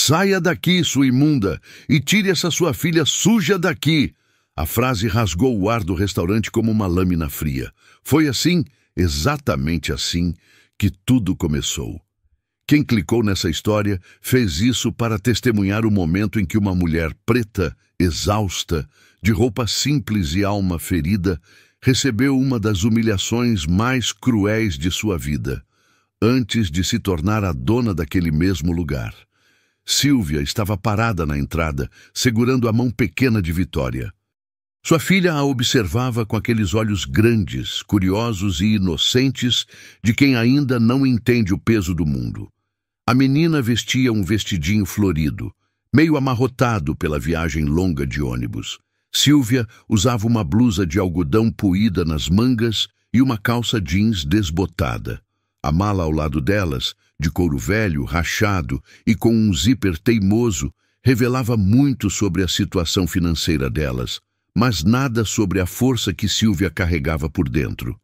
Saia daqui, sua imunda, e tire essa sua filha suja daqui. A frase rasgou o ar do restaurante como uma lâmina fria. Foi assim, exatamente assim, que tudo começou. Quem clicou nessa história fez isso para testemunhar o momento em que uma mulher preta, exausta, de roupa simples e alma ferida, recebeu uma das humilhações mais cruéis de sua vida, antes de se tornar a dona daquele mesmo lugar. Sílvia estava parada na entrada, segurando a mão pequena de Vitória. Sua filha a observava com aqueles olhos grandes, curiosos e inocentes de quem ainda não entende o peso do mundo. A menina vestia um vestidinho florido, meio amarrotado pela viagem longa de ônibus. Sílvia usava uma blusa de algodão poída nas mangas e uma calça jeans desbotada. A mala ao lado delas, de couro velho, rachado e com um zíper teimoso, revelava muito sobre a situação financeira delas, mas nada sobre a força que Sílvia carregava por dentro.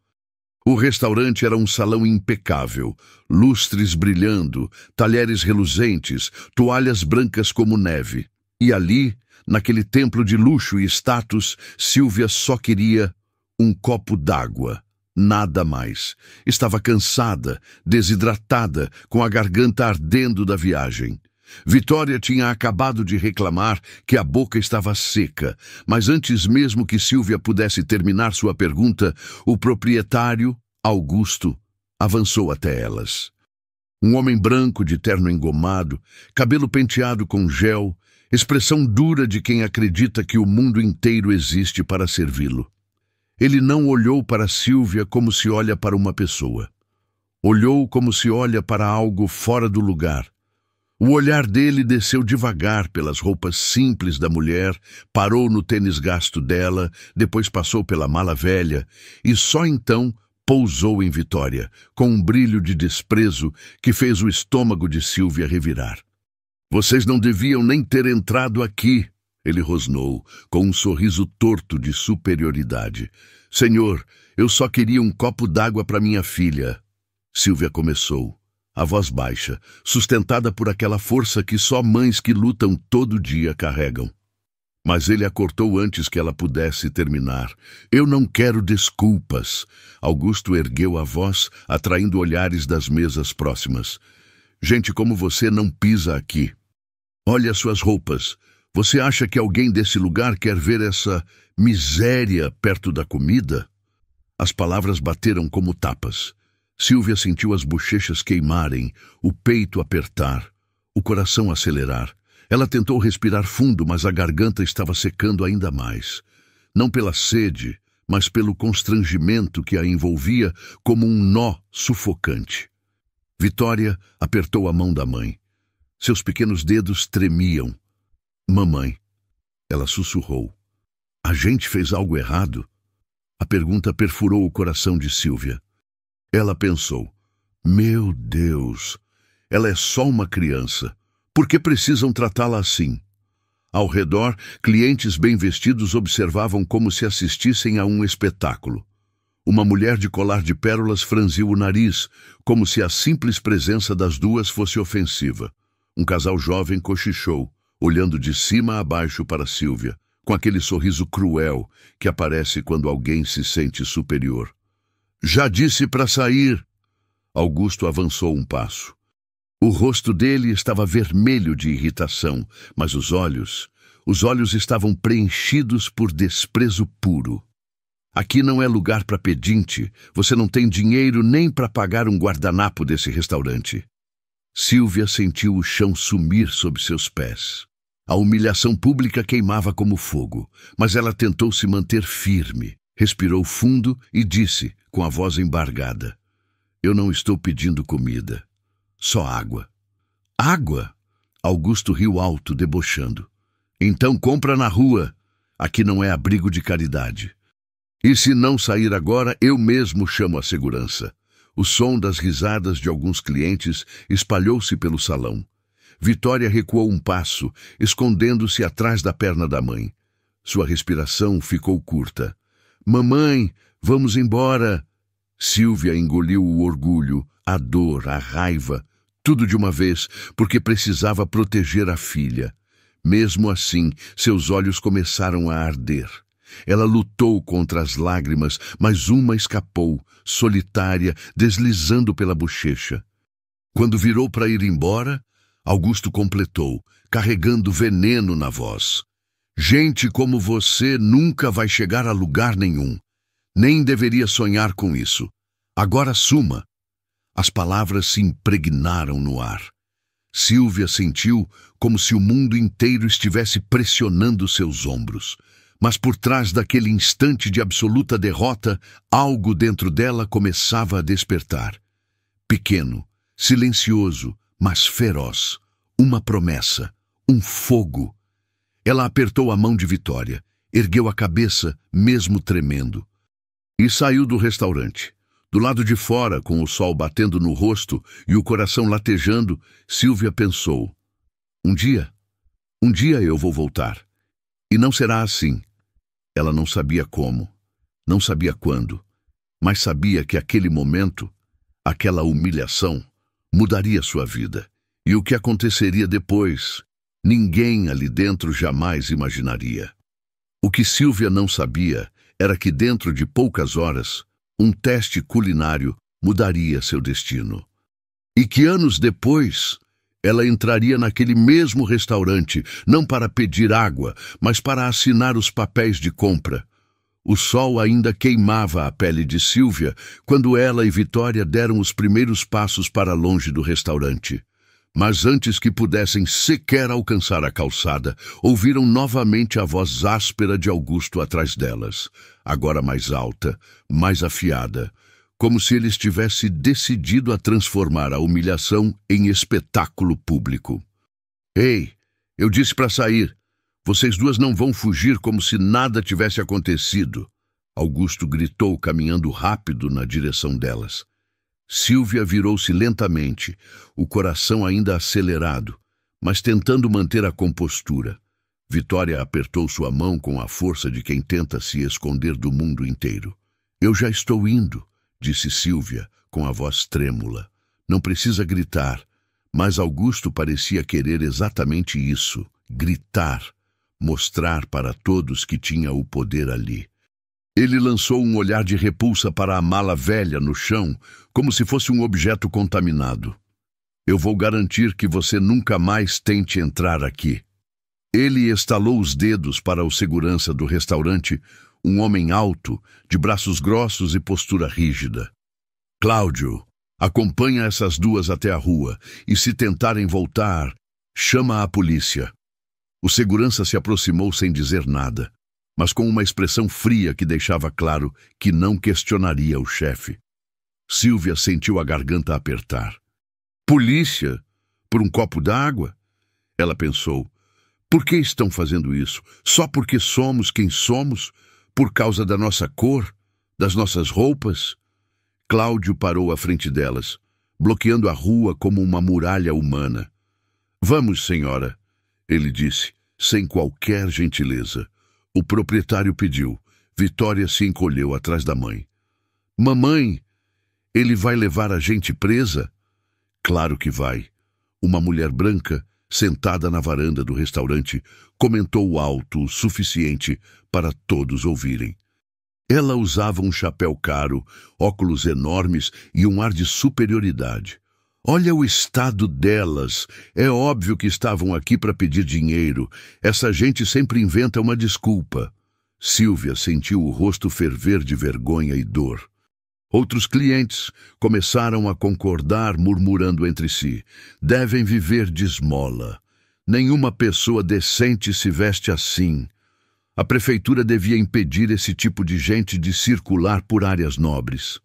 O restaurante era um salão impecável, lustres brilhando, talheres reluzentes, toalhas brancas como neve. E ali, naquele templo de luxo e status, Sílvia só queria um copo d'água. Nada mais. Estava cansada, desidratada, com a garganta ardendo da viagem. Vitória tinha acabado de reclamar que a boca estava seca, mas antes mesmo que Sílvia pudesse terminar sua pergunta, o proprietário, Augusto, avançou até elas. Um homem branco de terno engomado, cabelo penteado com gel, expressão dura de quem acredita que o mundo inteiro existe para servi-lo. Ele não olhou para Sílvia como se olha para uma pessoa. Olhou como se olha para algo fora do lugar. O olhar dele desceu devagar pelas roupas simples da mulher, parou no tênis gasto dela, depois passou pela mala velha e só então pousou em Vitória, com um brilho de desprezo que fez o estômago de Sílvia revirar. Vocês não deviam nem ter entrado aqui, ele rosnou, com um sorriso torto de superioridade. Senhor, eu só queria um copo d'água para minha filha. Sílvia começou, a voz baixa, sustentada por aquela força que só mães que lutam todo dia carregam. Mas ele a cortou antes que ela pudesse terminar. Eu não quero desculpas. Augusto ergueu a voz, atraindo olhares das mesas próximas. Gente como você não pisa aqui. Olhe as suas roupas. Você acha que alguém desse lugar quer ver essa miséria perto da comida? As palavras bateram como tapas. Sílvia sentiu as bochechas queimarem, o peito apertar, o coração acelerar. Ela tentou respirar fundo, mas a garganta estava secando ainda mais. Não pela sede, mas pelo constrangimento que a envolvia como um nó sufocante. Vitória apertou a mão da mãe. Seus pequenos dedos tremiam. Mamãe, ela sussurrou. A gente fez algo errado? A pergunta perfurou o coração de Sílvia. Ela pensou, meu Deus, ela é só uma criança. Por que precisam tratá-la assim? Ao redor, clientes bem vestidos observavam como se assistissem a um espetáculo. Uma mulher de colar de pérolas franziu o nariz, como se a simples presença das duas fosse ofensiva. Um casal jovem cochichou, olhando de cima a baixo para Sílvia, com aquele sorriso cruel que aparece quando alguém se sente superior. Já disse para sair. Augusto avançou um passo. O rosto dele estava vermelho de irritação, mas os olhos estavam preenchidos por desprezo puro. Aqui não é lugar para pedinte, você não tem dinheiro nem para pagar um guardanapo desse restaurante. Sílvia sentiu o chão sumir sob seus pés. A humilhação pública queimava como fogo, mas ela tentou se manter firme, respirou fundo e disse, com a voz embargada, eu não estou pedindo comida. Só água. Água? Augusto riu alto, debochando. Então compra na rua. Aqui não é abrigo de caridade. E se não sair agora, eu mesmo chamo a segurança. O som das risadas de alguns clientes espalhou-se pelo salão. Vitória recuou um passo, escondendo-se atrás da perna da mãe. Sua respiração ficou curta. Mamãe, vamos embora. Sílvia engoliu o orgulho, a dor, a raiva, Tudo de uma vez, porque precisava proteger a filha. Mesmo assim, seus olhos começaram a arder. Ela lutou contra as lágrimas, mas uma escapou, solitária, deslizando pela bochecha. Quando virou para ir embora, Augusto completou, carregando veneno na voz. Gente como você nunca vai chegar a lugar nenhum. Nem deveria sonhar com isso. Agora suma. As palavras se impregnaram no ar. Sílvia sentiu como se o mundo inteiro estivesse pressionando seus ombros. Mas por trás daquele instante de absoluta derrota, algo dentro dela começava a despertar. Pequeno, silencioso, mas feroz. Uma promessa, um fogo. Ela apertou a mão de Vitória, ergueu a cabeça, mesmo tremendo. E saiu do restaurante. Do lado de fora, com o sol batendo no rosto e o coração latejando, Sílvia pensou: um dia eu vou voltar. E não será assim. Ela não sabia como, não sabia quando, mas sabia que aquele momento, aquela humilhação, mudaria sua vida. E o que aconteceria depois, ninguém ali dentro jamais imaginaria. O que Sílvia não sabia era que dentro de poucas horas, um teste culinário mudaria seu destino. E que anos depois, ela entraria naquele mesmo restaurante, não para pedir água, mas para assinar os papéis de compra. O sol ainda queimava a pele de Sílvia quando ela e Vitória deram os primeiros passos para longe do restaurante. Mas antes que pudessem sequer alcançar a calçada, ouviram novamente a voz áspera de Augusto atrás delas, agora mais alta, mais afiada, como se ele estivesse decidido a transformar a humilhação em espetáculo público. Ei, eu disse para sair. Vocês duas não vão fugir como se nada tivesse acontecido. Augusto gritou, caminhando rápido na direção delas. Sílvia virou-se lentamente, o coração ainda acelerado, mas tentando manter a compostura. Vitória apertou sua mão com a força de quem tenta se esconder do mundo inteiro. Eu já estou indo, disse Sílvia, com a voz trêmula. Não precisa gritar, mas Augusto parecia querer exatamente isso, gritar, mostrar para todos que tinha o poder ali. Ele lançou um olhar de repulsa para a mala velha no chão, como se fosse um objeto contaminado. Eu vou garantir que você nunca mais tente entrar aqui. Ele estalou os dedos para o segurança do restaurante, um homem alto, de braços grossos e postura rígida. Cláudio, acompanha essas duas até a rua, e se tentarem voltar, chama a polícia. O segurança se aproximou sem dizer nada, mas com uma expressão fria que deixava claro que não questionaria o chefe. Sílvia sentiu a garganta apertar. Polícia? Por um copo d'água? Ela pensou. Por que estão fazendo isso? Só porque somos quem somos? Por causa da nossa cor? Das nossas roupas? Cláudio parou à frente delas, bloqueando a rua como uma muralha humana. Vamos, senhora, ele disse, sem qualquer gentileza. O proprietário pediu. Vitória se encolheu atrás da mãe. Mamãe, ele vai levar a gente presa? Claro que vai. Uma mulher branca, sentada na varanda do restaurante, comentou alto o suficiente para todos ouvirem. Ela usava um chapéu caro, óculos enormes e um ar de superioridade. Olha o estado delas. É óbvio que estavam aqui para pedir dinheiro. Essa gente sempre inventa uma desculpa. Sílvia sentiu o rosto ferver de vergonha e dor. Outros clientes começaram a concordar, murmurando entre si. Devem viver de esmola. Nenhuma pessoa decente se veste assim. A prefeitura devia impedir esse tipo de gente de circular por áreas nobres.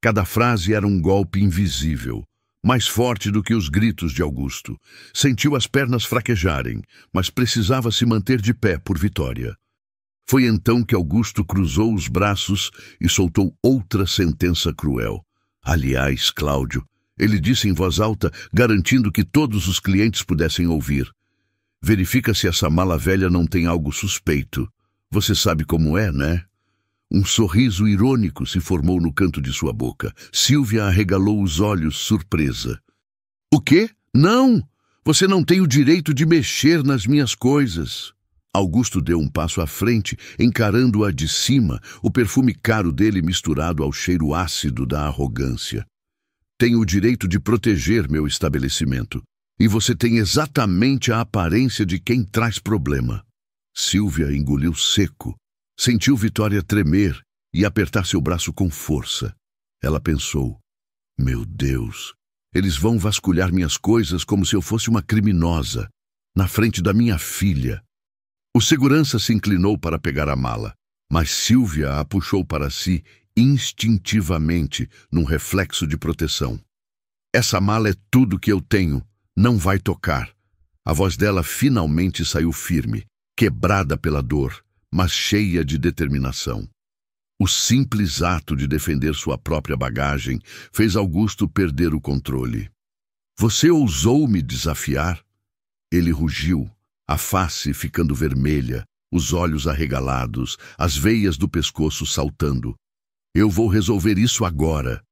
Cada frase era um golpe invisível, mais forte do que os gritos de Augusto. Sentiu as pernas fraquejarem, mas precisava se manter de pé por Vitória. Foi então que Augusto cruzou os braços e soltou outra sentença cruel. Aliás, Cláudio, ele disse em voz alta, garantindo que todos os clientes pudessem ouvir. Verifica se essa mala velha não tem algo suspeito. Você sabe como é, né? Um sorriso irônico se formou no canto de sua boca. Sílvia arregalou os olhos, surpresa. O quê? Não! Você não tem o direito de mexer nas minhas coisas. Augusto deu um passo à frente, encarando-a de cima, o perfume caro dele misturado ao cheiro ácido da arrogância. Tenho o direito de proteger meu estabelecimento. E você tem exatamente a aparência de quem traz problema. Sílvia engoliu seco. Sentiu Vitória tremer e apertar seu braço com força. Ela pensou, meu Deus, eles vão vasculhar minhas coisas como se eu fosse uma criminosa, na frente da minha filha. O segurança se inclinou para pegar a mala, mas Sílvia a puxou para si instintivamente, num reflexo de proteção. Essa mala é tudo que eu tenho, não vai tocar. A voz dela finalmente saiu firme, quebrada pela dor, mas cheia de determinação. O simples ato de defender sua própria bagagem fez Augusto perder o controle. Você ousou me desafiar? Ele rugiu, a face ficando vermelha, os olhos arregalados, as veias do pescoço saltando. Eu vou resolver isso agora.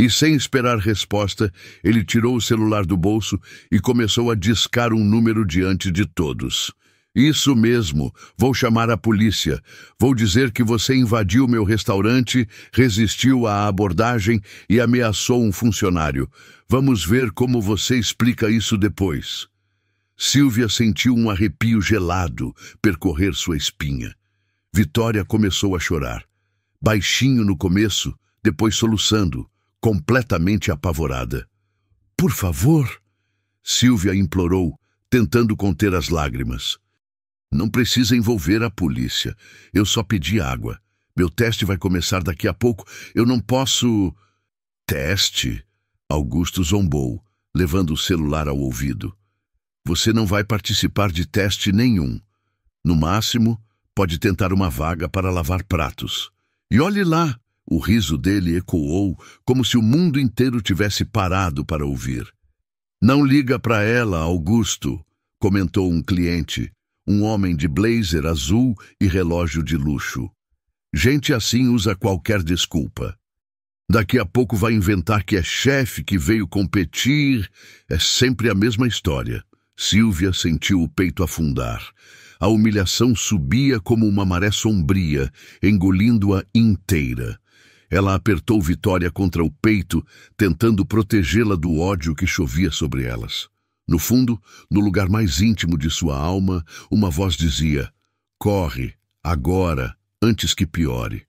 E sem esperar resposta, ele tirou o celular do bolso e começou a discar um número diante de todos. Isso mesmo, vou chamar a polícia. Vou dizer que você invadiu meu restaurante, resistiu à abordagem e ameaçou um funcionário. Vamos ver como você explica isso depois. Sílvia sentiu um arrepio gelado percorrer sua espinha. Vitória começou a chorar. Baixinho no começo, depois soluçando, completamente apavorada. Por favor, Sílvia implorou, tentando conter as lágrimas. Não precisa envolver a polícia. Eu só pedi água. Meu teste vai começar daqui a pouco. Eu não posso... Teste? Augusto zombou, levando o celular ao ouvido. Você não vai participar de teste nenhum. No máximo, pode tentar uma vaga para lavar pratos. E olhe lá, o riso dele ecoou como se o mundo inteiro tivesse parado para ouvir. Não liga para ela, Augusto, comentou um cliente. Um homem de blazer azul e relógio de luxo. Gente assim usa qualquer desculpa. Daqui a pouco vai inventar que é chefe que veio competir. É sempre a mesma história. Sílvia sentiu o peito afundar. A humilhação subia como uma maré sombria, engolindo-a inteira. Ela apertou Vitória contra o peito, tentando protegê-la do ódio que chovia sobre elas. No fundo, no lugar mais íntimo de sua alma, uma voz dizia, corre, agora, antes que piore.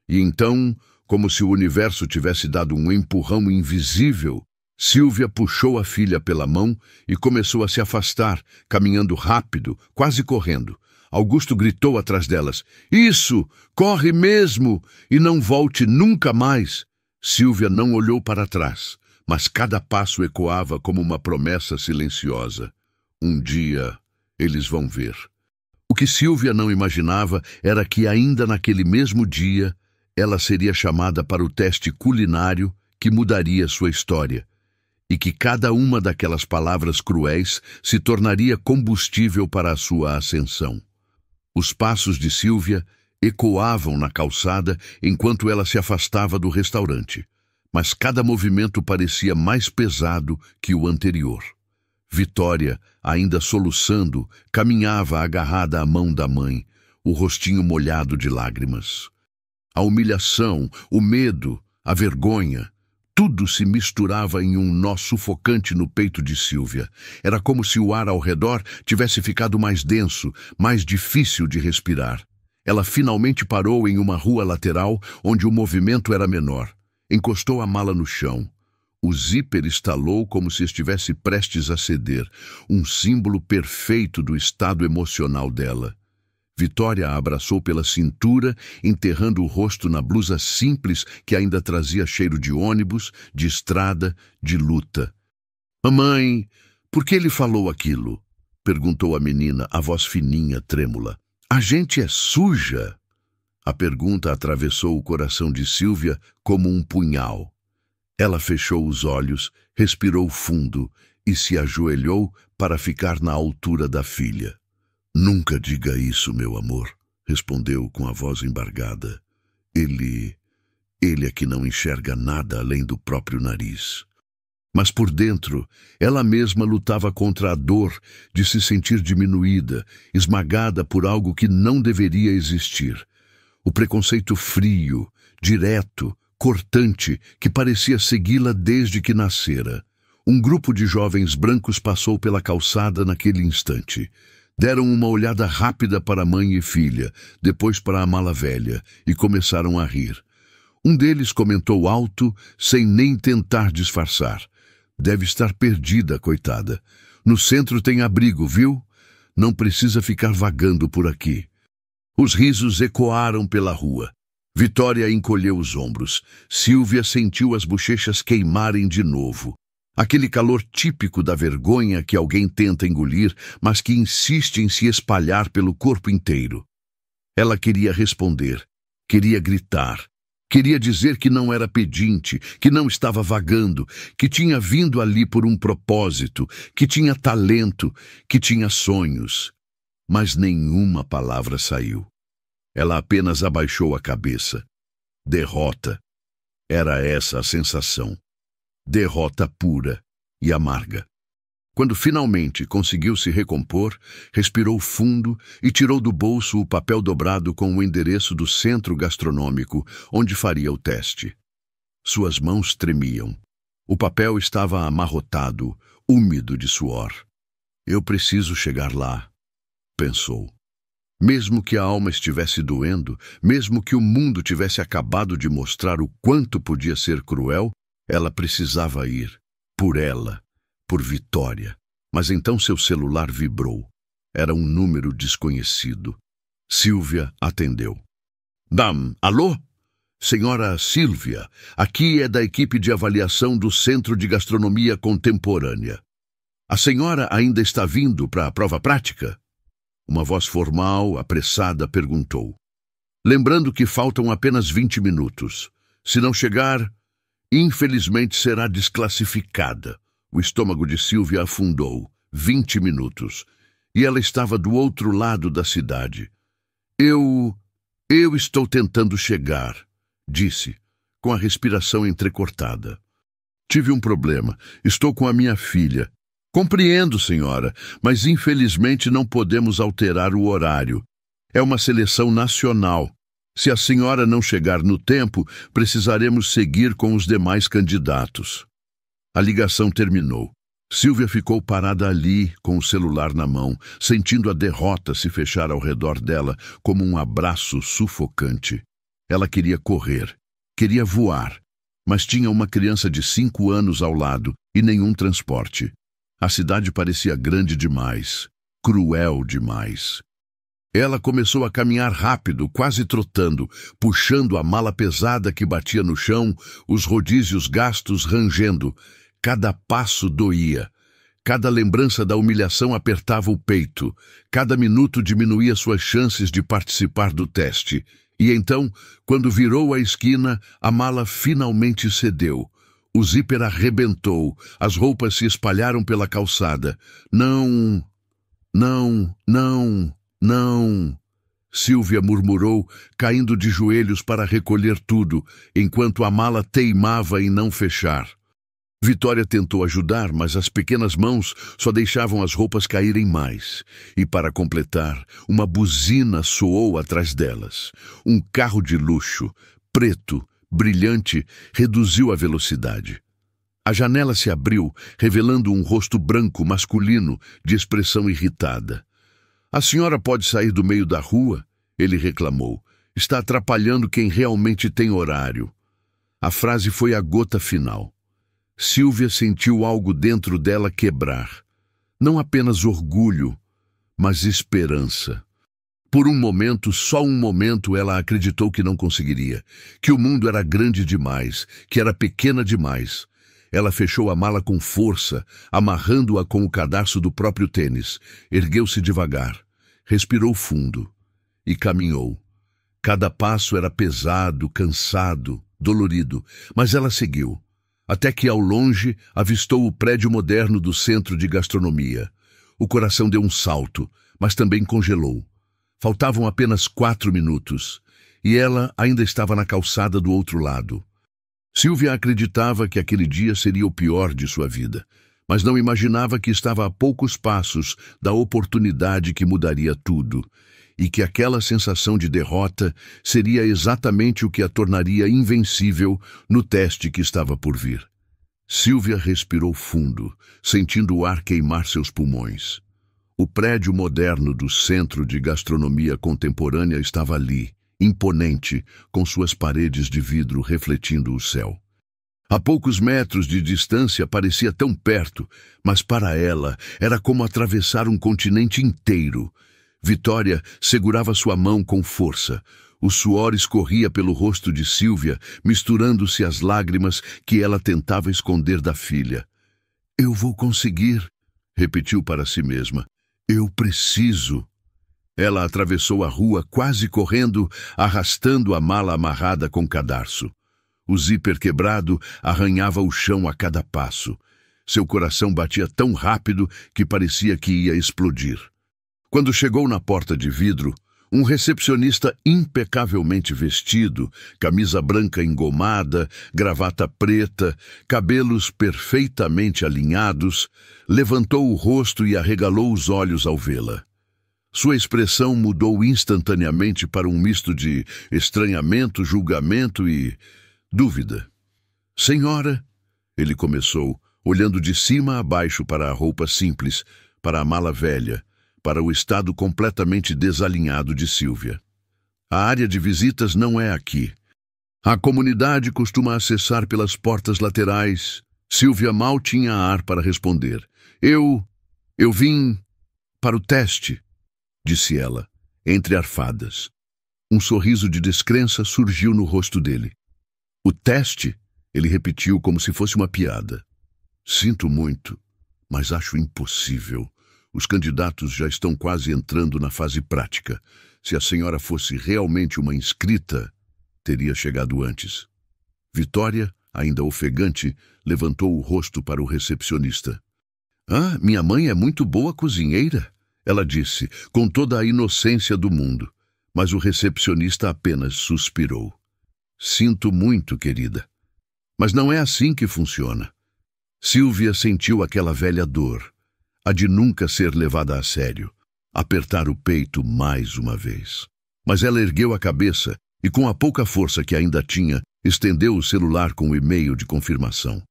E então, como se o universo tivesse dado um empurrão invisível, Sílvia puxou a filha pela mão e começou a se afastar, caminhando rápido, quase correndo. Augusto gritou atrás delas, isso, corre mesmo, e não volte nunca mais. Sílvia não olhou para trás. Mas cada passo ecoava como uma promessa silenciosa. Um dia, eles vão ver. O que Sílvia não imaginava era que ainda naquele mesmo dia, ela seria chamada para o teste culinário que mudaria sua história, e que cada uma daquelas palavras cruéis se tornaria combustível para a sua ascensão. Os passos de Sílvia ecoavam na calçada enquanto ela se afastava do restaurante. Mas cada movimento parecia mais pesado que o anterior. Vitória, ainda soluçando, caminhava agarrada à mão da mãe, o rostinho molhado de lágrimas. A humilhação, o medo, a vergonha, tudo se misturava em um nó sufocante no peito de Sílvia. Era como se o ar ao redor tivesse ficado mais denso, mais difícil de respirar. Ela finalmente parou em uma rua lateral onde o movimento era menor. Encostou a mala no chão. O zíper estalou como se estivesse prestes a ceder, um símbolo perfeito do estado emocional dela. Vitória a abraçou pela cintura, enterrando o rosto na blusa simples que ainda trazia cheiro de ônibus, de estrada, de luta. Mamãe, por que ele falou aquilo? Perguntou a menina, a voz fininha, trêmula. A gente é suja? A pergunta atravessou o coração de Sílvia como um punhal. Ela fechou os olhos, respirou fundo e se ajoelhou para ficar na altura da filha. Nunca diga isso, meu amor, respondeu com a voz embargada. Ele é que não enxerga nada além do próprio nariz. Mas por dentro, ela mesma lutava contra a dor de se sentir diminuída, esmagada por algo que não deveria existir. O preconceito frio, direto, cortante, que parecia segui-la desde que nascera. Um grupo de jovens brancos passou pela calçada naquele instante. Deram uma olhada rápida para mãe e filha, depois para a mala velha, e começaram a rir. Um deles comentou alto, sem nem tentar disfarçar. Deve estar perdida, coitada. No centro tem abrigo, viu? Não precisa ficar vagando por aqui. Os risos ecoaram pela rua. Vitória encolheu os ombros. Sílvia sentiu as bochechas queimarem de novo. Aquele calor típico da vergonha que alguém tenta engolir, mas que insiste em se espalhar pelo corpo inteiro. Ela queria responder, queria gritar. Queria dizer que não era pedinte, que não estava vagando, que tinha vindo ali por um propósito, que tinha talento, que tinha sonhos. Mas nenhuma palavra saiu. Ela apenas abaixou a cabeça. Derrota. Era essa a sensação. Derrota pura e amarga. Quando finalmente conseguiu se recompor, respirou fundo e tirou do bolso o papel dobrado com o endereço do centro gastronômico, onde faria o teste. Suas mãos tremiam. O papel estava amarrotado, úmido de suor. Eu preciso chegar lá, pensou. Mesmo que a alma estivesse doendo, mesmo que o mundo tivesse acabado de mostrar o quanto podia ser cruel, ela precisava ir, por ela. Por Vitória. Mas então seu celular vibrou. Era um número desconhecido. Sílvia atendeu. Alô? Senhora Sílvia, aqui é da equipe de avaliação do Centro de Gastronomia Contemporânea. A senhora ainda está vindo para a prova prática? Uma voz formal, apressada, perguntou. Lembrando que faltam apenas 20 minutos. Se não chegar, infelizmente será desclassificada. O estômago de Sílvia afundou. 20 minutos. E ela estava do outro lado da cidade. Eu estou tentando chegar, disse, com a respiração entrecortada. Tive um problema. Estou com a minha filha. Compreendo, senhora, mas infelizmente não podemos alterar o horário. É uma seleção nacional. Se a senhora não chegar no tempo, precisaremos seguir com os demais candidatos. A ligação terminou. Sílvia ficou parada ali, com o celular na mão, sentindo a derrota se fechar ao redor dela como um abraço sufocante. Ela queria correr, queria voar, mas tinha uma criança de 5 anos ao lado e nenhum transporte. A cidade parecia grande demais, cruel demais. Ela começou a caminhar rápido, quase trotando, puxando a mala pesada que batia no chão, os rodízios gastos rangendo. Cada passo doía. Cada lembrança da humilhação apertava o peito. Cada minuto diminuía suas chances de participar do teste. E então, quando virou a esquina, a mala finalmente cedeu. O zíper arrebentou. As roupas se espalharam pela calçada. Não. Sílvia murmurou, caindo de joelhos para recolher tudo, enquanto a mala teimava em não fechar. Vitória tentou ajudar, mas as pequenas mãos só deixavam as roupas caírem mais. E, para completar, uma buzina soou atrás delas. Um carro de luxo, preto, brilhante, reduziu a velocidade. A janela se abriu, revelando um rosto branco masculino, de expressão irritada. A senhora pode sair do meio da rua? Ele reclamou. Está atrapalhando quem realmente tem horário. A frase foi a gota final. Sílvia sentiu algo dentro dela quebrar. Não apenas orgulho, mas esperança. Por um momento, só um momento, ela acreditou que não conseguiria, que o mundo era grande demais, que era pequena demais. Ela fechou a mala com força, amarrando-a com o cadarço do próprio tênis. Ergueu-se devagar, respirou fundo e caminhou. Cada passo era pesado, cansado, dolorido, mas ela seguiu. Até que, ao longe, avistou o prédio moderno do Centro de Gastronomia. O coração deu um salto, mas também congelou. Faltavam apenas 4 minutos, e ela ainda estava na calçada do outro lado. Silvia acreditava que aquele dia seria o pior de sua vida, mas não imaginava que estava a poucos passos da oportunidade que mudaria tudo, e que aquela sensação de derrota seria exatamente o que a tornaria invencível no teste que estava por vir. Silvia respirou fundo, sentindo o ar queimar seus pulmões. O prédio moderno do Centro de Gastronomia Contemporânea estava ali, imponente, com suas paredes de vidro refletindo o céu. A poucos metros de distância parecia tão perto, mas para ela era como atravessar um continente inteiro. Vitória segurava sua mão com força. O suor escorria pelo rosto de Silvia, misturando-se às lágrimas que ela tentava esconder da filha. "Eu vou conseguir", repetiu para si mesma. "Eu preciso." Ela atravessou a rua quase correndo, arrastando a mala amarrada com cadarço. O zíper quebrado arranhava o chão a cada passo. Seu coração batia tão rápido que parecia que ia explodir. Quando chegou na porta de vidro, um recepcionista impecavelmente vestido, camisa branca engomada, gravata preta, cabelos perfeitamente alinhados, levantou o rosto e arregalou os olhos ao vê-la. Sua expressão mudou instantaneamente para um misto de estranhamento, julgamento e dúvida. "Senhora", ele começou, olhando de cima a baixo para a roupa simples, para a mala velha, para o estado completamente desalinhado de Silvia. "A área de visitas não é aqui. A comunidade costuma acessar pelas portas laterais." Silvia mal tinha ar para responder. Eu vim para o teste", disse ela, entre arfadas. Um sorriso de descrença surgiu no rosto dele. "O teste?" ele repetiu como se fosse uma piada. "Sinto muito, mas acho impossível. Os candidatos já estão quase entrando na fase prática. Se a senhora fosse realmente uma inscrita, teria chegado antes." Vitória, ainda ofegante, levantou o rosto para o recepcionista. "Ah, minha mãe é muito boa cozinheira", ela disse, com toda a inocência do mundo. Mas o recepcionista apenas suspirou. "Sinto muito, querida. Mas não é assim que funciona." Silvia sentiu aquela velha dor, a de nunca ser levada a sério, apertar o peito mais uma vez. Mas ela ergueu a cabeça e, com a pouca força que ainda tinha, estendeu o celular com o e-mail de confirmação.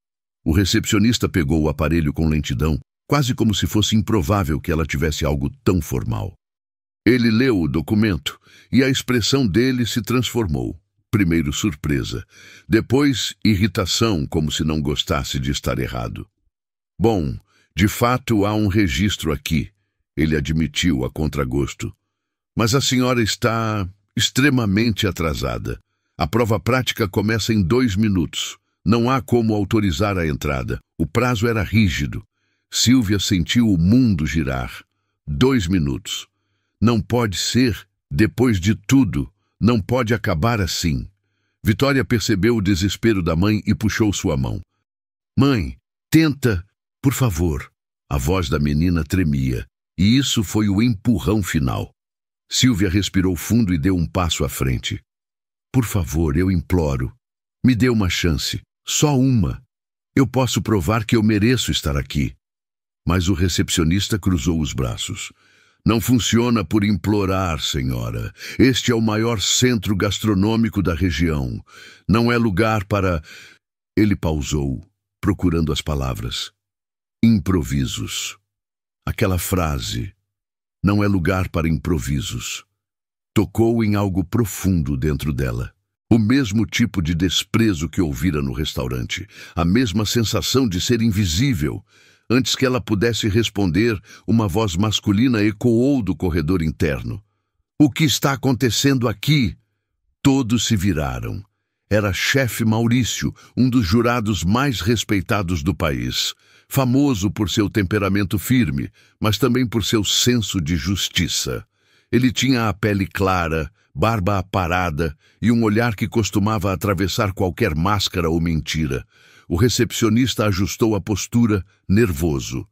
O recepcionista pegou o aparelho com lentidão, quase como se fosse improvável que ela tivesse algo tão formal. Ele leu o documento e a expressão dele se transformou. Primeiro surpresa, depois irritação, como se não gostasse de estar errado. "Bom, de fato há um registro aqui", ele admitiu a contragosto. "Mas a senhora está extremamente atrasada. A prova prática começa em 2 minutos. Não há como autorizar a entrada. O prazo era rígido." Silvia sentiu o mundo girar. 2 minutos. Não pode ser, depois de tudo. Não pode acabar assim. Vitória percebeu o desespero da mãe e puxou sua mão. "Mãe, tenta, por favor." A voz da menina tremia, e isso foi o empurrão final. Silvia respirou fundo e deu um passo à frente. "Por favor, eu imploro. Me dê uma chance. Só uma. Eu posso provar que eu mereço estar aqui." Mas o recepcionista cruzou os braços. "Não funciona por implorar, senhora. Este é o maior centro gastronômico da região. Não é lugar para..." Ele pausou, procurando as palavras. Improvisos. Aquela frase, "não é lugar para improvisos", tocou em algo profundo dentro dela. O mesmo tipo de desprezo que ouvira no restaurante, a mesma sensação de ser invisível. Antes que ela pudesse responder, uma voz masculina ecoou do corredor interno. "O que está acontecendo aqui?" Todos se viraram. Era chefe Maurício, um dos jurados mais respeitados do país, famoso por seu temperamento firme, mas também por seu senso de justiça. Ele tinha a pele clara, barba aparada e um olhar que costumava atravessar qualquer máscara ou mentira. O recepcionista ajustou a postura, nervoso.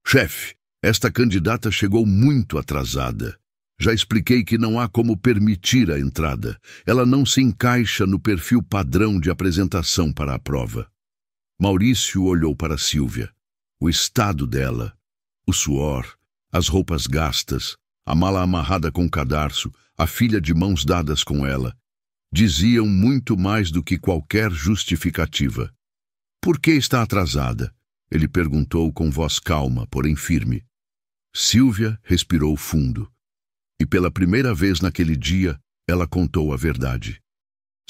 "Chefe, esta candidata chegou muito atrasada. Já expliquei que não há como permitir a entrada. Ela não se encaixa no perfil padrão de apresentação para a prova. Maurício olhou para Sílvia. O estado dela, o suor, as roupas gastas, a mala amarrada com cadarço, a filha de mãos dadas com ela, diziam muito mais do que qualquer justificativa. Por que está atrasada? Ele perguntou com voz calma, porém firme. Sílvia respirou fundo. E pela primeira vez naquele dia, ela contou a verdade.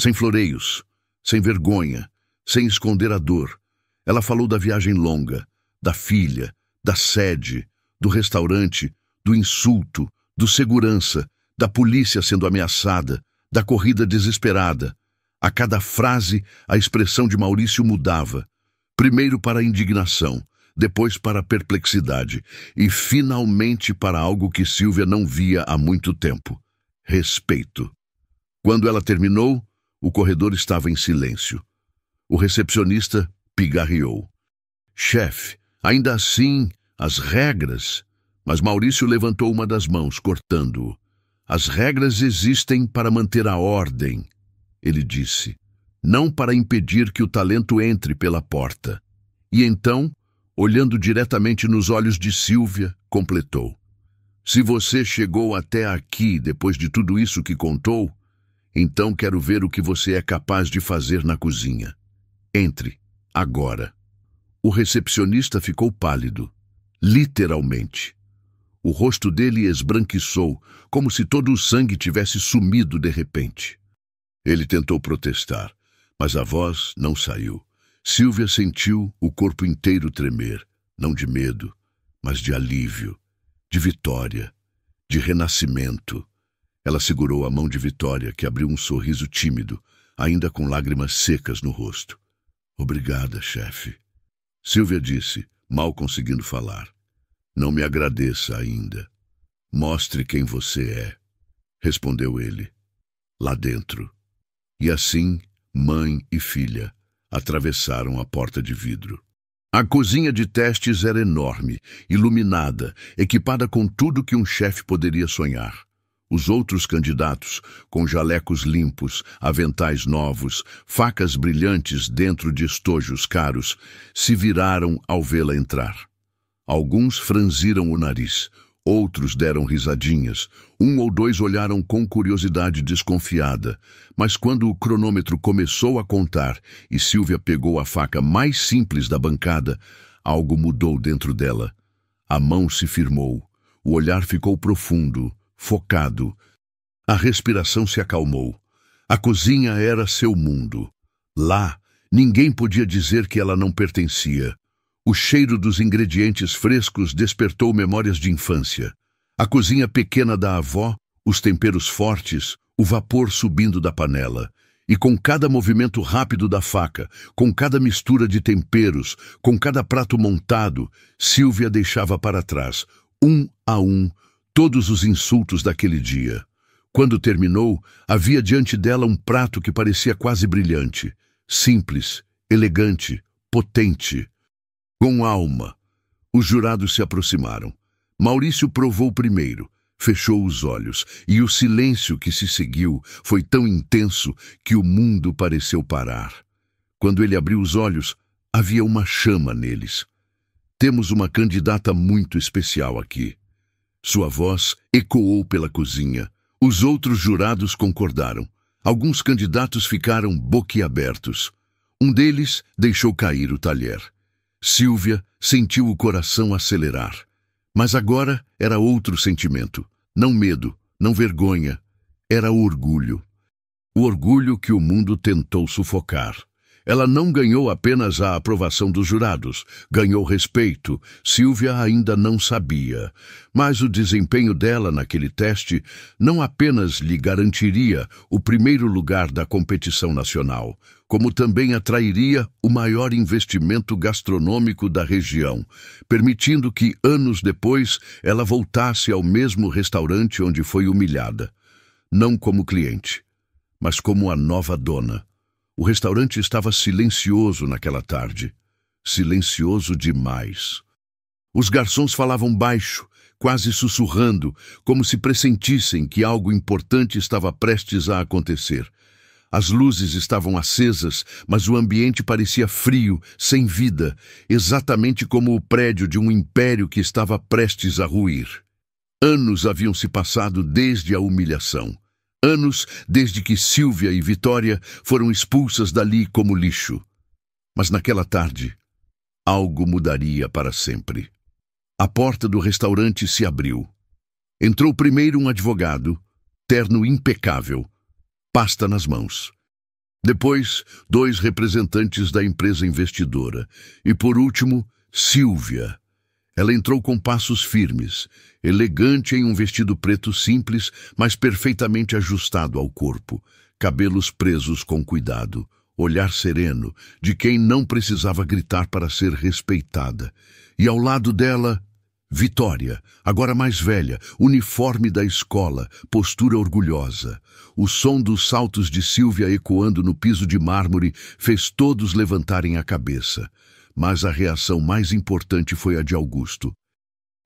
Sem floreios, sem vergonha, sem esconder a dor. Ela falou da viagem longa, da filha, da sede, do restaurante, do insulto, do segurança, da polícia sendo ameaçada, da corrida desesperada. A cada frase, a expressão de Maurício mudava. Primeiro para a indignação, depois para a perplexidade e, finalmente, para algo que Sílvia não via há muito tempo: respeito. Quando ela terminou, o corredor estava em silêncio. O recepcionista pigarreou. Chefe, ainda assim, as regras... Mas Maurício levantou uma das mãos, cortando-o. As regras existem para manter a ordem, ele disse, não para impedir que o talento entre pela porta. E então, olhando diretamente nos olhos de Sílvia, completou. Se você chegou até aqui depois de tudo isso que contou, então quero ver o que você é capaz de fazer na cozinha. Entre, agora. O recepcionista ficou pálido, literalmente. O rosto dele esbranquiçou, como se todo o sangue tivesse sumido de repente. Ele tentou protestar, mas a voz não saiu. Sílvia sentiu o corpo inteiro tremer, não de medo, mas de alívio, de vitória, de renascimento. Ela segurou a mão de Vitória, que abriu um sorriso tímido, ainda com lágrimas secas no rosto. Obrigada, chefe. Sílvia disse, mal conseguindo falar. Não me agradeça ainda. Mostre quem você é, respondeu ele. Lá dentro. E assim, mãe e filha atravessaram a porta de vidro. A cozinha de testes era enorme, iluminada, equipada com tudo que um chefe poderia sonhar. Os outros candidatos, com jalecos limpos, aventais novos, facas brilhantes dentro de estojos caros, se viraram ao vê-la entrar. Alguns franziram o nariz, outros deram risadinhas, um ou dois olharam com curiosidade desconfiada, mas quando o cronômetro começou a contar e Sílvia pegou a faca mais simples da bancada, algo mudou dentro dela. A mão se firmou, o olhar ficou profundo, focado. A respiração se acalmou. A cozinha era seu mundo. Lá, ninguém podia dizer que ela não pertencia. O cheiro dos ingredientes frescos despertou memórias de infância. A cozinha pequena da avó, os temperos fortes, o vapor subindo da panela. E com cada movimento rápido da faca, com cada mistura de temperos, com cada prato montado, Sílvia deixava para trás, um a um, todos os insultos daquele dia. Quando terminou, havia diante dela um prato que parecia quase brilhante, simples, elegante, potente. Com alma. Os jurados se aproximaram. Maurício provou primeiro, fechou os olhos, e o silêncio que se seguiu foi tão intenso que o mundo pareceu parar. Quando ele abriu os olhos, havia uma chama neles. Temos uma candidata muito especial aqui. Sua voz ecoou pela cozinha. Os outros jurados concordaram. Alguns candidatos ficaram boquiabertos. Um deles deixou cair o talher. Sílvia sentiu o coração acelerar. Mas agora era outro sentimento. Não medo, não vergonha. Era orgulho. O orgulho que o mundo tentou sufocar. Ela não ganhou apenas a aprovação dos jurados. Ganhou respeito. Sílvia ainda não sabia. Mas o desempenho dela naquele teste não apenas lhe garantiria o primeiro lugar da competição nacional, como também atrairia o maior investimento gastronômico da região, permitindo que, anos depois, ela voltasse ao mesmo restaurante onde foi humilhada. Não como cliente, mas como a nova dona. O restaurante estava silencioso naquela tarde. Silencioso demais. Os garçons falavam baixo, quase sussurrando, como se pressentissem que algo importante estava prestes a acontecer. As luzes estavam acesas, mas o ambiente parecia frio, sem vida, exatamente como o prédio de um império que estava prestes a ruir. Anos haviam se passado desde a humilhação. Anos desde que Sylvia e Vitória foram expulsas dali como lixo. Mas naquela tarde, algo mudaria para sempre. A porta do restaurante se abriu. Entrou primeiro um advogado, terno impecável, pasta nas mãos. Depois, 2 representantes da empresa investidora. E, por último, Sylvia. Ela entrou com passos firmes, elegante em um vestido preto simples, mas perfeitamente ajustado ao corpo, cabelos presos com cuidado, olhar sereno, de quem não precisava gritar para ser respeitada. E ao lado dela, Vitória, agora mais velha, uniforme da escola, postura orgulhosa. O som dos saltos de Sylvia ecoando no piso de mármore fez todos levantarem a cabeça. Mas a reação mais importante foi a de Augusto.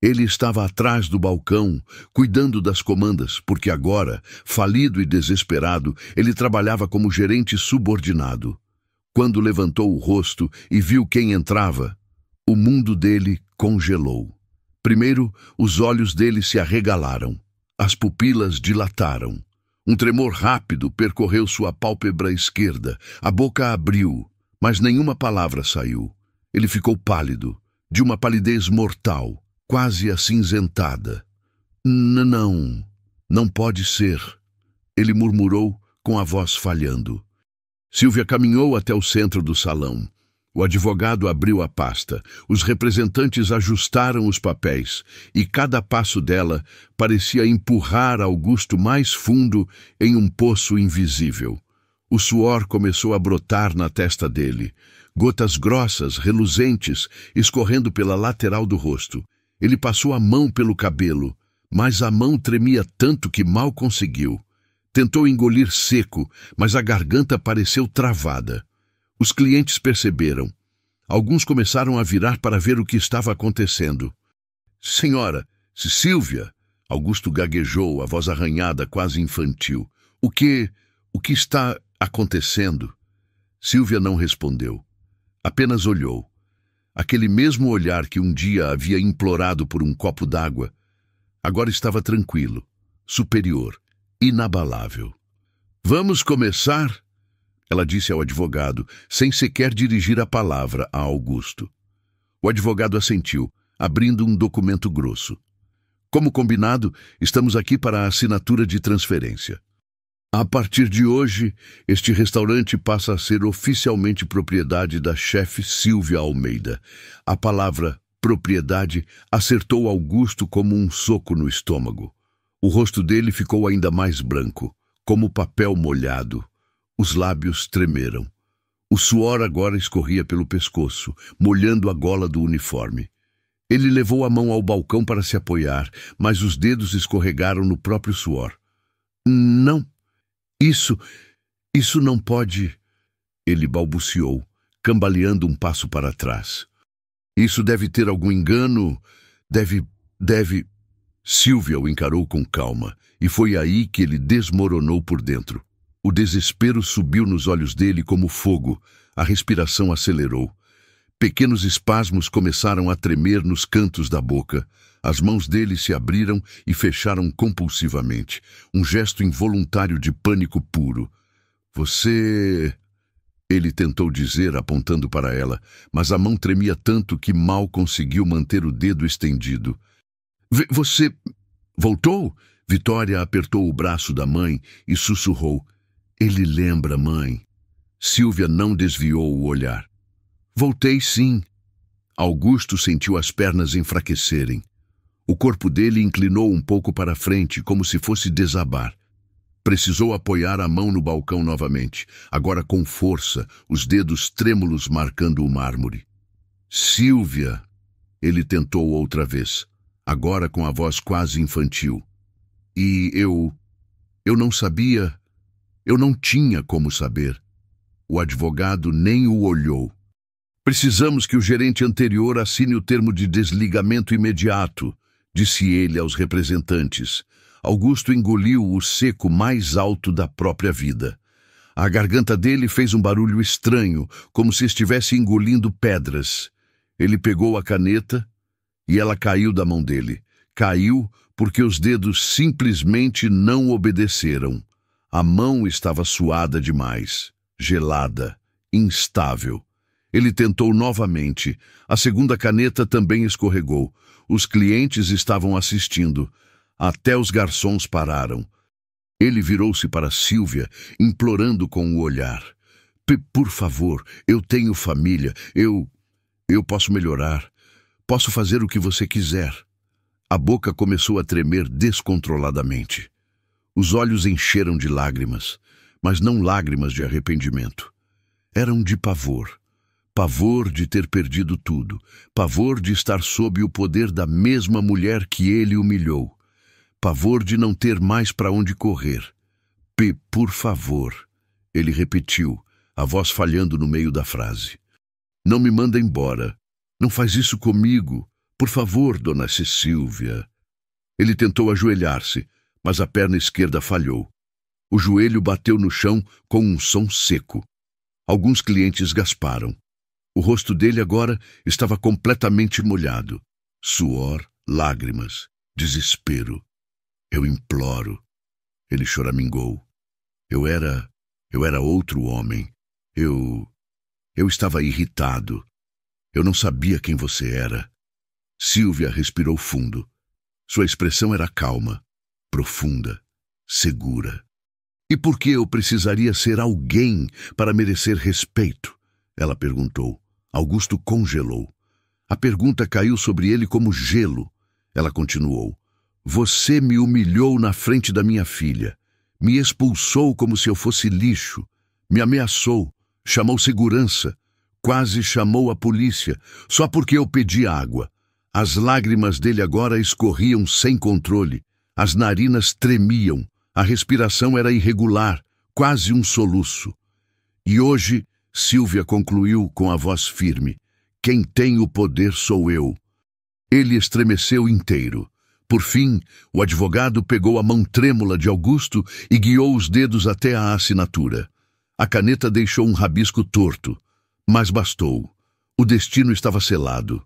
Ele estava atrás do balcão, cuidando das comandas, porque agora, falido e desesperado, ele trabalhava como gerente subordinado. Quando levantou o rosto e viu quem entrava, o mundo dele congelou. Primeiro, os olhos dele se arregalaram. As pupilas dilataram. Um tremor rápido percorreu sua pálpebra esquerda. A boca abriu, mas nenhuma palavra saiu. Ele ficou pálido, de uma palidez mortal, quase acinzentada. Não pode ser, ele murmurou com a voz falhando. Sylvia caminhou até o centro do salão. O advogado abriu a pasta. Os representantes ajustaram os papéis, e cada passo dela parecia empurrar Augusto mais fundo em um poço invisível. O suor começou a brotar na testa dele, gotas grossas, reluzentes, escorrendo pela lateral do rosto. Ele passou a mão pelo cabelo, mas a mão tremia tanto que mal conseguiu. Tentou engolir seco, mas a garganta pareceu travada. Os clientes perceberam. Alguns começaram a virar para ver o que estava acontecendo. Senhora, Sylvia, Augusto gaguejou, a voz arranhada, quase infantil. O que está acontecendo? Sylvia não respondeu. Apenas olhou. Aquele mesmo olhar que um dia havia implorado por um copo d'água, agora estava tranquilo, superior, inabalável. Vamos começar? Ela disse ao advogado, sem sequer dirigir a palavra a Augusto. O advogado assentiu, abrindo um documento grosso. Como combinado, estamos aqui para a assinatura de transferência. A partir de hoje, este restaurante passa a ser oficialmente propriedade da chefe Sylvia Almeida. A palavra propriedade acertou Augusto como um soco no estômago. O rosto dele ficou ainda mais branco, como papel molhado. Os lábios tremeram. O suor agora escorria pelo pescoço, molhando a gola do uniforme. Ele levou a mão ao balcão para se apoiar, mas os dedos escorregaram no próprio suor. Não, isso não pode... Ele balbuciou, cambaleando um passo para trás. Isso deve ter algum engano, deve... Sylvia o encarou com calma, e foi aí que ele desmoronou por dentro. O desespero subiu nos olhos dele como fogo, a respiração acelerou. Pequenos espasmos começaram a tremer nos cantos da boca. As mãos dele se abriram e fecharam compulsivamente, um gesto involuntário de pânico puro. Você... Ele tentou dizer, apontando para ela, mas a mão tremia tanto que mal conseguiu manter o dedo estendido. Você... voltou? Vitória apertou o braço da mãe e sussurrou. Ele lembra, mãe. Sylvia não desviou o olhar. Voltei, sim. Augusto sentiu as pernas enfraquecerem. O corpo dele inclinou um pouco para frente, como se fosse desabar. Precisou apoiar a mão no balcão novamente, agora com força, os dedos trêmulos marcando o mármore. Sylvia, ele tentou outra vez, agora com a voz quase infantil. E eu não sabia... Eu não tinha como saber. O advogado nem o olhou. Precisamos que o gerente anterior assine o termo de desligamento imediato, disse ele aos representantes. Augusto engoliu o seco mais alto da própria vida. A garganta dele fez um barulho estranho, como se estivesse engolindo pedras. Ele pegou a caneta e ela caiu da mão dele. Caiu porque os dedos simplesmente não obedeceram. A mão estava suada demais, gelada, instável. Ele tentou novamente. A segunda caneta também escorregou. Os clientes estavam assistindo. Até os garçons pararam. Ele virou-se para Sílvia, implorando com o olhar. Por favor, eu tenho família. Eu posso melhorar. Posso fazer o que você quiser. A boca começou a tremer descontroladamente. Os olhos encheram de lágrimas, mas não lágrimas de arrependimento. Eram de pavor. Pavor de ter perdido tudo. Pavor de estar sob o poder da mesma mulher que ele humilhou. Pavor de não ter mais para onde correr. Por favor, ele repetiu, a voz falhando no meio da frase. Não me manda embora. Não faz isso comigo. Por favor, dona Cecília. Ele tentou ajoelhar-se, mas a perna esquerda falhou. O joelho bateu no chão com um som seco. Alguns clientes gasparam. O rosto dele agora estava completamente molhado. Suor, lágrimas, desespero. Eu imploro. Ele choramingou. Eu era outro homem. Eu estava irritado. Eu não sabia quem você era. Sílvia respirou fundo. Sua expressão era calma, profunda, segura. E por que eu precisaria ser alguém para merecer respeito? Ela perguntou. Augusto congelou. A pergunta caiu sobre ele como gelo. Ela continuou. Você me humilhou na frente da minha filha. Me expulsou como se eu fosse lixo. Me ameaçou. Chamou segurança. Quase chamou a polícia. Só porque eu pedi água. As lágrimas dele agora escorriam sem controle. As narinas tremiam. A respiração era irregular, quase um soluço. E hoje, Sílvia concluiu com a voz firme. Quem tem o poder sou eu. Ele estremeceu inteiro. Por fim, o advogado pegou a mão trêmula de Augusto e guiou os dedos até a assinatura. A caneta deixou um rabisco torto, mas bastou. O destino estava selado.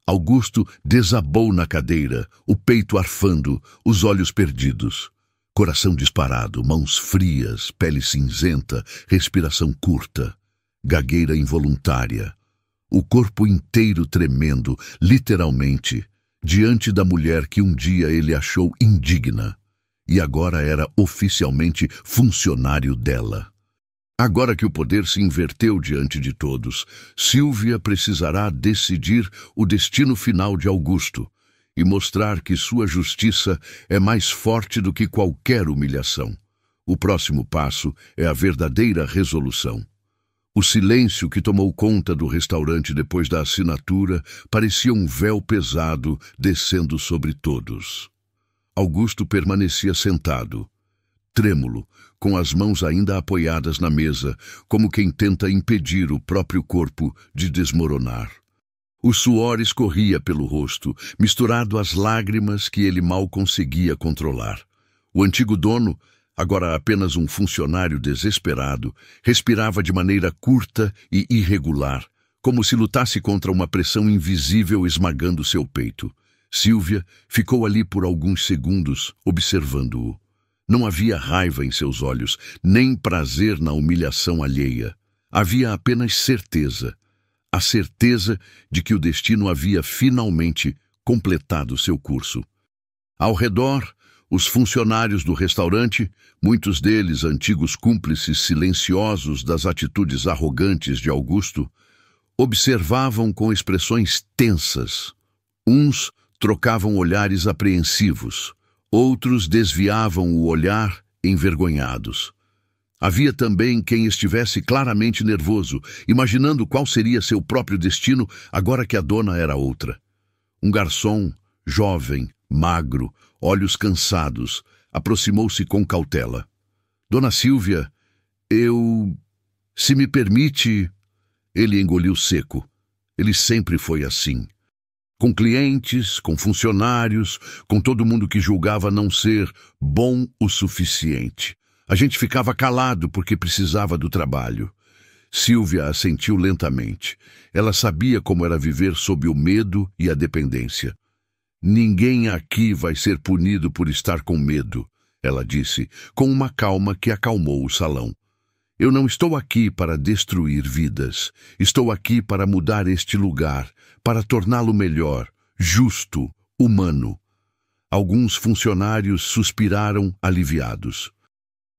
Augusto desabou na cadeira, o peito arfando, os olhos perdidos. Coração disparado, mãos frias, pele cinzenta, respiração curta, gagueira involuntária. O corpo inteiro tremendo, literalmente, diante da mulher que um dia ele achou indigna e agora era oficialmente funcionário dela. Agora que o poder se inverteu diante de todos, Sílvia precisará decidir o destino final de Augusto e mostrar que sua justiça é mais forte do que qualquer humilhação. O próximo passo é a verdadeira resolução. O silêncio que tomou conta do restaurante depois da assinatura parecia um véu pesado descendo sobre todos. Augusto permanecia sentado, trêmulo, com as mãos ainda apoiadas na mesa, como quem tenta impedir o próprio corpo de desmoronar. O suor escorria pelo rosto, misturado às lágrimas que ele mal conseguia controlar. O antigo dono, agora apenas um funcionário desesperado, respirava de maneira curta e irregular, como se lutasse contra uma pressão invisível esmagando seu peito. Sílvia ficou ali por alguns segundos, observando-o. Não havia raiva em seus olhos, nem prazer na humilhação alheia. Havia apenas certeza. A certeza de que o destino havia finalmente completado seu curso. Ao redor, os funcionários do restaurante, muitos deles antigos cúmplices silenciosos das atitudes arrogantes de Augusto, observavam com expressões tensas. Uns trocavam olhares apreensivos, outros desviavam o olhar envergonhados. Havia também quem estivesse claramente nervoso, imaginando qual seria seu próprio destino agora que a dona era outra. Um garçom, jovem, magro, olhos cansados, aproximou-se com cautela. Dona Sílvia, se me permite... Ele engoliu seco. Ele sempre foi assim. com clientes, com funcionários, com todo mundo que julgava não ser bom o suficiente. A gente ficava calado porque precisava do trabalho. Silvia assentiu lentamente. Ela sabia como era viver sob o medo e a dependência. Ninguém aqui vai ser punido por estar com medo, ela disse, com uma calma que acalmou o salão. Eu não estou aqui para destruir vidas. Estou aqui para mudar este lugar, para torná-lo melhor, justo, humano. Alguns funcionários suspiraram aliviados.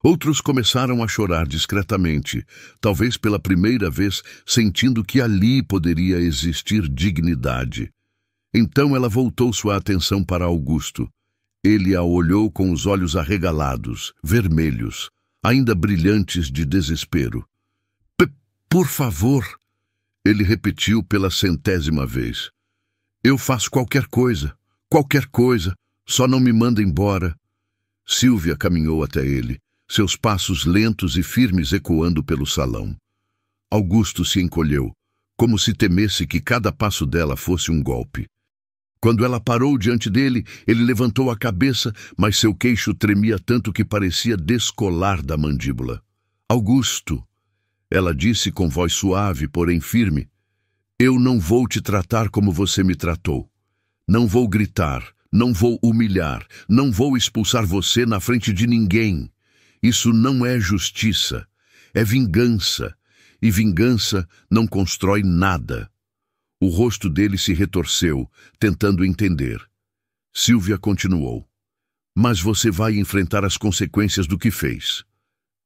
Outros começaram a chorar discretamente, talvez pela primeira vez sentindo que ali poderia existir dignidade. Então ela voltou sua atenção para Augusto. Ele a olhou com os olhos arregalados, vermelhos, ainda brilhantes de desespero. Por favor, ele repetiu pela 100ª vez. Eu faço qualquer coisa, só não me manda embora. Silvia caminhou até ele, seus passos lentos e firmes ecoando pelo salão. Augusto se encolheu, como se temesse que cada passo dela fosse um golpe. Quando ela parou diante dele, ele levantou a cabeça, mas seu queixo tremia tanto que parecia descolar da mandíbula. Augusto, ela disse com voz suave, porém firme, eu não vou te tratar como você me tratou. Não vou gritar, não vou humilhar, não vou expulsar você na frente de ninguém. Isso não é justiça, é vingança, e vingança não constrói nada. O rosto dele se retorceu, tentando entender. Silvia continuou. Mas você vai enfrentar as consequências do que fez.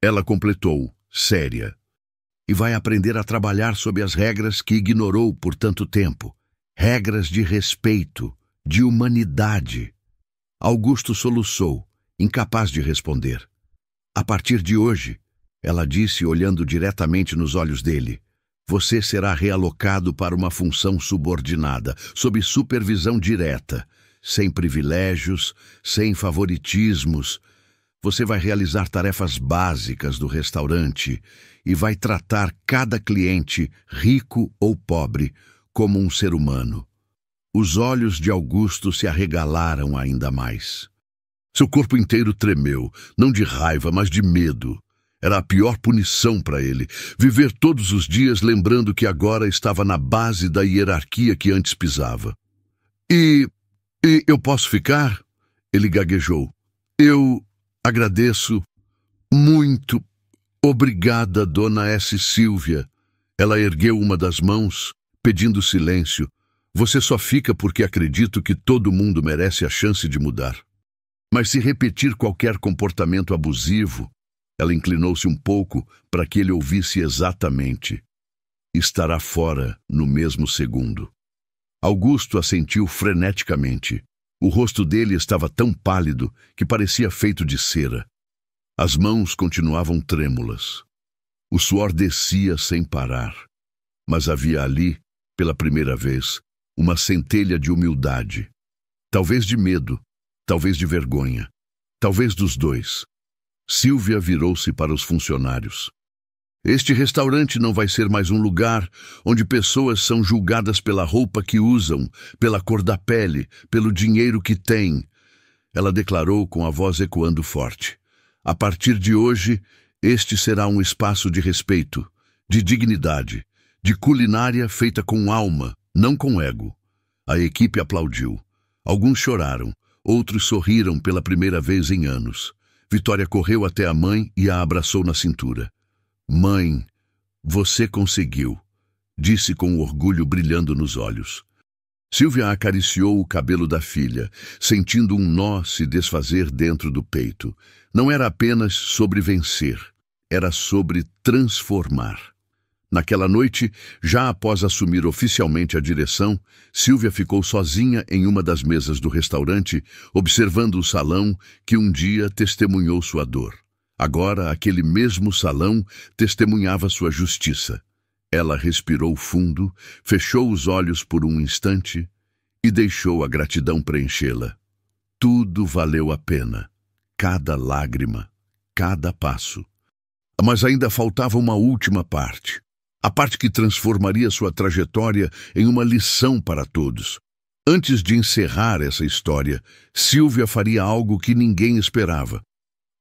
Ela completou, séria. E vai aprender a trabalhar sob as regras que ignorou por tanto tempo. Regras de respeito, de humanidade. Augusto soluçou, incapaz de responder. A partir de hoje, ela disse olhando diretamente nos olhos dele, você será realocado para uma função subordinada, sob supervisão direta, sem privilégios, sem favoritismos. Você vai realizar tarefas básicas do restaurante e vai tratar cada cliente, rico ou pobre, como um ser humano. Os olhos de Augusto se arregalaram ainda mais. Seu corpo inteiro tremeu, não de raiva, mas de medo. Era a pior punição para ele, viver todos os dias lembrando que agora estava na base da hierarquia que antes pisava. E eu posso ficar? Ele gaguejou. Eu agradeço muito. Obrigada, dona S. Silvia. Ela ergueu uma das mãos, pedindo silêncio. Você só fica porque acredito que todo mundo merece a chance de mudar. Mas se repetir qualquer comportamento abusivo, ela inclinou-se um pouco para que ele ouvisse exatamente. Estará fora no mesmo segundo. Augusto assentiu freneticamente. O rosto dele estava tão pálido que parecia feito de cera. As mãos continuavam trêmulas. O suor descia sem parar. Mas havia ali, pela primeira vez, uma centelha de humildade. Talvez de medo, talvez de vergonha, talvez dos dois. Silvia virou-se para os funcionários. Este restaurante não vai ser mais um lugar onde pessoas são julgadas pela roupa que usam, pela cor da pele, pelo dinheiro que têm. Ela declarou com a voz ecoando forte. A partir de hoje, este será um espaço de respeito, de dignidade, de culinária feita com alma, não com ego. A equipe aplaudiu. Alguns choraram, outros sorriram pela primeira vez em anos. Vitória correu até a mãe e a abraçou na cintura. Mãe, você conseguiu, disse com orgulho brilhando nos olhos. Silvia acariciou o cabelo da filha, sentindo um nó se desfazer dentro do peito. Não era apenas sobre vencer, era sobre transformar. Naquela noite, já após assumir oficialmente a direção, Silvia ficou sozinha em uma das mesas do restaurante, observando o salão que um dia testemunhou sua dor. Agora, aquele mesmo salão testemunhava sua justiça. Ela respirou fundo, fechou os olhos por um instante e deixou a gratidão preenchê-la. Tudo valeu a pena. Cada lágrima, cada passo. Mas ainda faltava uma última parte. A parte que transformaria sua trajetória em uma lição para todos. Antes de encerrar essa história, Silvia faria algo que ninguém esperava.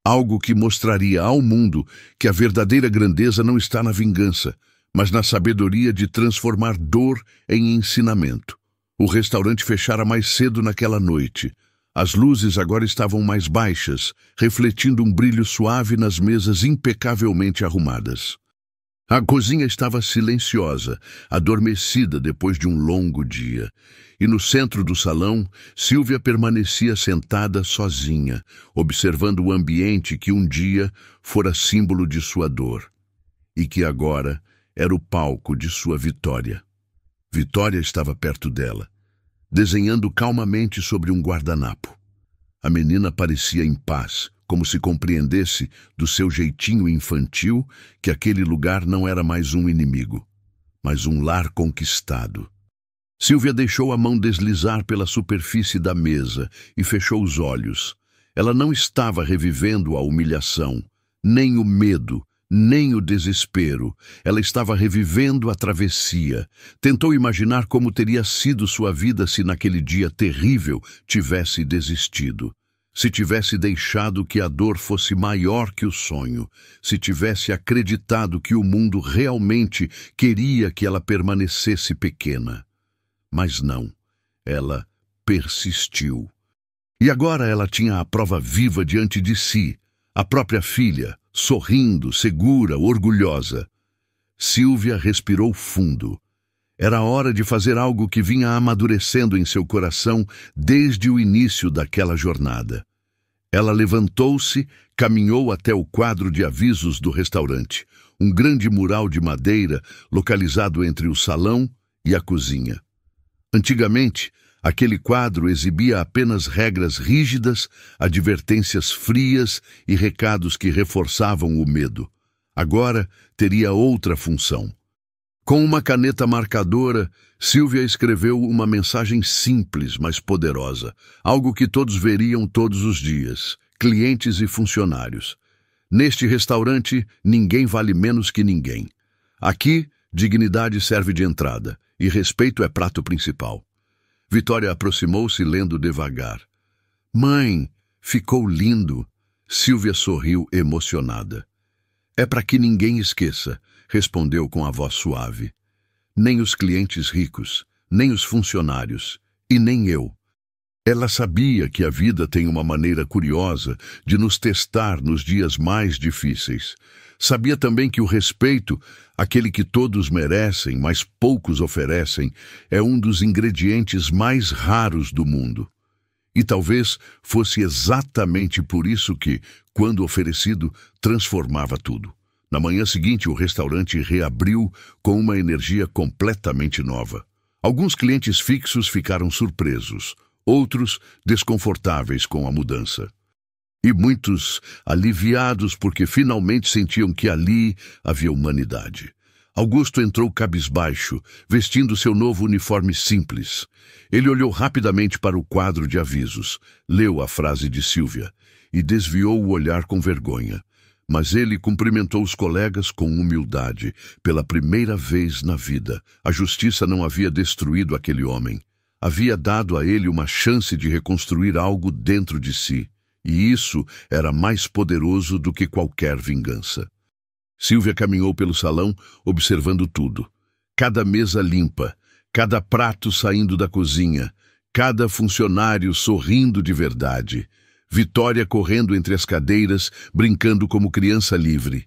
Algo que mostraria ao mundo que a verdadeira grandeza não está na vingança, mas na sabedoria de transformar dor em ensinamento. O restaurante fechara mais cedo naquela noite. As luzes agora estavam mais baixas, refletindo um brilho suave nas mesas impecavelmente arrumadas. A cozinha estava silenciosa, adormecida depois de um longo dia. E no centro do salão, Silvia permanecia sentada sozinha, observando o ambiente que um dia fora símbolo de sua dor e que agora era o palco de sua vitória. Vitória estava perto dela, desenhando calmamente sobre um guardanapo. A menina parecia em paz, como se compreendesse do seu jeitinho infantil que aquele lugar não era mais um inimigo, mas um lar conquistado. Silvia deixou a mão deslizar pela superfície da mesa e fechou os olhos. Ela não estava revivendo a humilhação, nem o medo, nem o desespero. Ela estava revivendo a travessia. Tentou imaginar como teria sido sua vida se naquele dia terrível tivesse desistido. Se tivesse deixado que a dor fosse maior que o sonho, se tivesse acreditado que o mundo realmente queria que ela permanecesse pequena. Mas não, ela persistiu. E agora ela tinha a prova viva diante de si, a própria filha, sorrindo, segura, orgulhosa. Silvia respirou fundo. Era hora de fazer algo que vinha amadurecendo em seu coração desde o início daquela jornada. Ela levantou-se, caminhou até o quadro de avisos do restaurante, um grande mural de madeira localizado entre o salão e a cozinha. Antigamente, aquele quadro exibia apenas regras rígidas, advertências frias e recados que reforçavam o medo. Agora teria outra função. Com uma caneta marcadora, Silvia escreveu uma mensagem simples, mas poderosa, algo que todos veriam todos os dias, clientes e funcionários. Neste restaurante, ninguém vale menos que ninguém. Aqui, dignidade serve de entrada, e respeito é prato principal. Vitória aproximou-se lendo devagar. Mãe, ficou lindo. Silvia sorriu emocionada. É para que ninguém esqueça, respondeu com a voz suave. Nem os clientes ricos, nem os funcionários, e nem eu. Ela sabia que a vida tem uma maneira curiosa de nos testar nos dias mais difíceis. Sabia também que o respeito, aquele que todos merecem, mas poucos oferecem, é um dos ingredientes mais raros do mundo. E talvez fosse exatamente por isso que, quando oferecido, transformava tudo. Na manhã seguinte, o restaurante reabriu com uma energia completamente nova. Alguns clientes fixos ficaram surpresos, outros desconfortáveis com a mudança. E muitos aliviados porque finalmente sentiam que ali havia humanidade. Augusto entrou cabisbaixo, vestindo seu novo uniforme simples. Ele olhou rapidamente para o quadro de avisos, leu a frase de Silvia e desviou o olhar com vergonha. Mas ele cumprimentou os colegas com humildade, pela primeira vez na vida. A justiça não havia destruído aquele homem. Havia dado a ele uma chance de reconstruir algo dentro de si. E isso era mais poderoso do que qualquer vingança. Silvia caminhou pelo salão, observando tudo. Cada mesa limpa, cada prato saindo da cozinha, cada funcionário sorrindo de verdade. Vitória correndo entre as cadeiras, brincando como criança livre.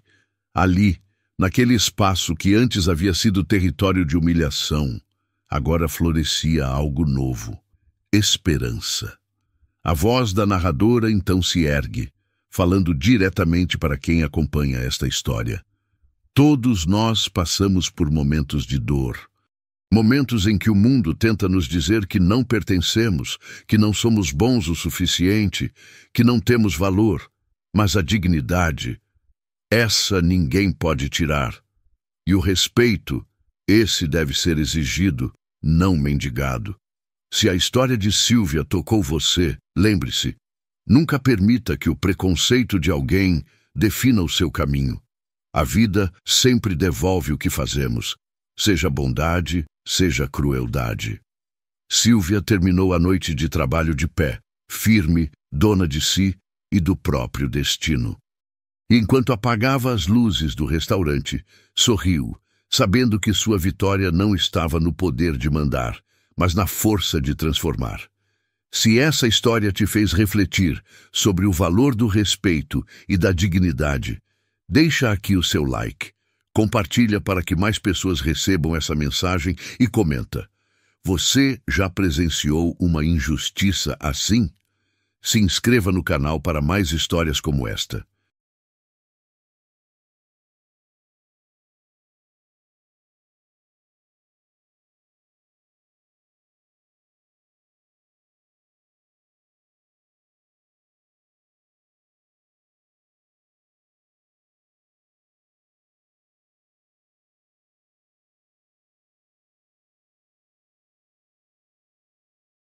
Ali, naquele espaço que antes havia sido território de humilhação, agora florescia algo novo. Esperança. A voz da narradora então se ergue, falando diretamente para quem acompanha esta história. Todos nós passamos por momentos de dor. Momentos em que o mundo tenta nos dizer que não pertencemos, que não somos bons o suficiente, que não temos valor. Mas a dignidade, essa ninguém pode tirar. E o respeito, esse deve ser exigido, não mendigado. Se a história de Silvia tocou você, lembre-se, nunca permita que o preconceito de alguém defina o seu caminho. A vida sempre devolve o que fazemos, seja bondade, seja crueldade. Silvia terminou a noite de trabalho de pé, firme, dona de si e do próprio destino. E enquanto apagava as luzes do restaurante, sorriu, sabendo que sua vitória não estava no poder de mandar, mas na força de transformar. Se essa história te fez refletir sobre o valor do respeito e da dignidade, deixa aqui o seu like, compartilha para que mais pessoas recebam essa mensagem e comenta: você já presenciou uma injustiça assim? Se inscreva no canal para mais histórias como esta.